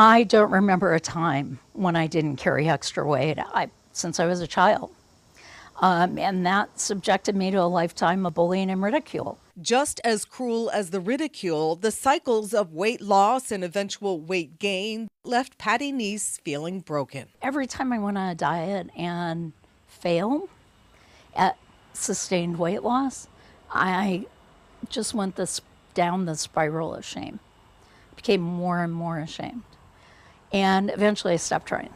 I don't remember a time when I didn't carry extra weight since I was a child. And that subjected me to a lifetime of bullying and ridicule. Just as cruel as the ridicule, the cycles of weight loss and eventual weight gain left Patty Neese feeling broken. Every time I went on a diet and failed at sustained weight loss, I just went down the spiral of shame. Became more and more ashamed. And eventually I stopped trying.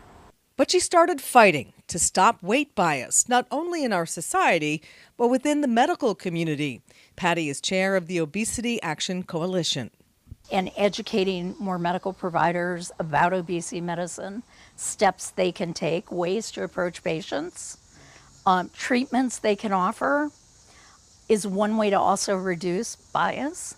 But she started fighting to stop weight bias, not only in our society, but within the medical community. Patty is chair of the Obesity Action Coalition. And educating more medical providers about obesity medicine, steps they can take, ways to approach patients, treatments they can offer is one way to also reduce bias,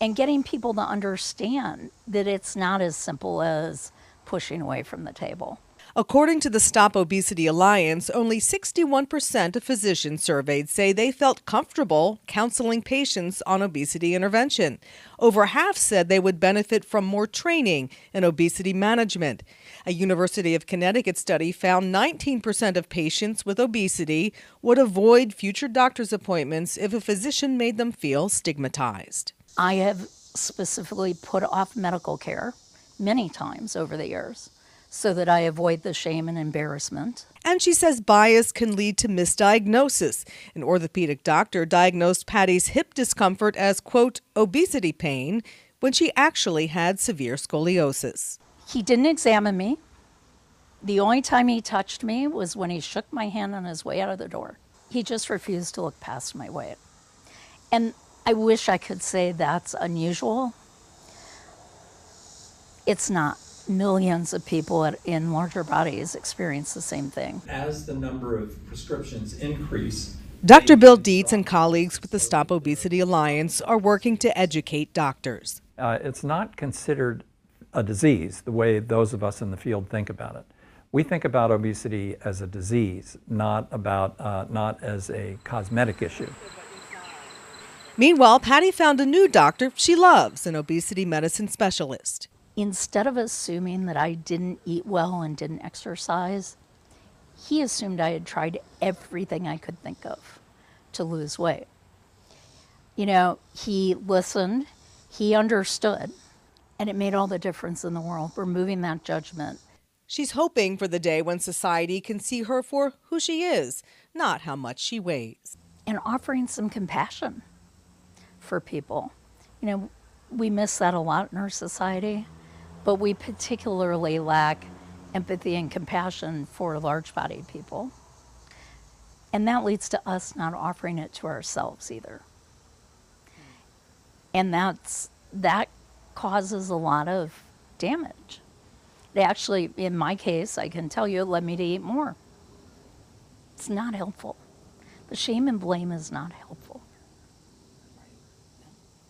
and getting people to understand that it's not as simple as pushing away from the table. According to the Stop Obesity Alliance, only 61% of physicians surveyed say they felt comfortable counseling patients on obesity intervention. Over half said they would benefit from more training in obesity management. A University of Connecticut study found 19% of patients with obesity would avoid future doctor's appointments if a physician made them feel stigmatized. I have specifically put off medical care many times over the years so that I avoid the shame and embarrassment. And she says bias can lead to misdiagnosis. An orthopedic doctor diagnosed Patty's hip discomfort as, quote, obesity pain, when she actually had severe scoliosis. He didn't examine me. The only time he touched me was when he shook my hand on his way out of the door. He just refused to look past my weight. And I wish I could say that's unusual. It's not. Millions of people in larger bodies experience the same thing. As the number of prescriptions increase, Dr. Bill Dietz and colleagues with the Stop Obesity Alliance are working to educate doctors. It's not considered a disease the way those of us in the field think about it. We think about obesity as a disease, not as a cosmetic issue. Meanwhile, Patty found a new doctor she loves, an obesity medicine specialist. Instead of assuming that I didn't eat well and didn't exercise, he assumed I had tried everything I could think of to lose weight. You know, he listened, he understood, and it made all the difference in the world, removing that judgment. She's hoping for the day when society can see her for who she is, not how much she weighs. And offering some compassion for people. You know, we miss that a lot in our society. But we particularly lack empathy and compassion for large-bodied people. And that leads to us not offering it to ourselves either. And that causes a lot of damage. It actually, in my case, I can tell you, it led me to eat more. It's not helpful. The shame and blame is not helpful.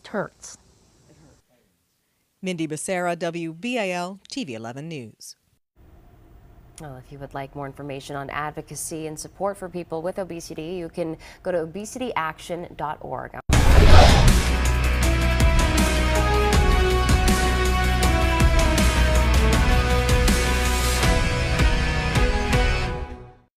It hurts. Mindy Becerra, WBAL TV 11 News. Well, if you would like more information on advocacy and support for people with obesity, you can go to obesityaction.org.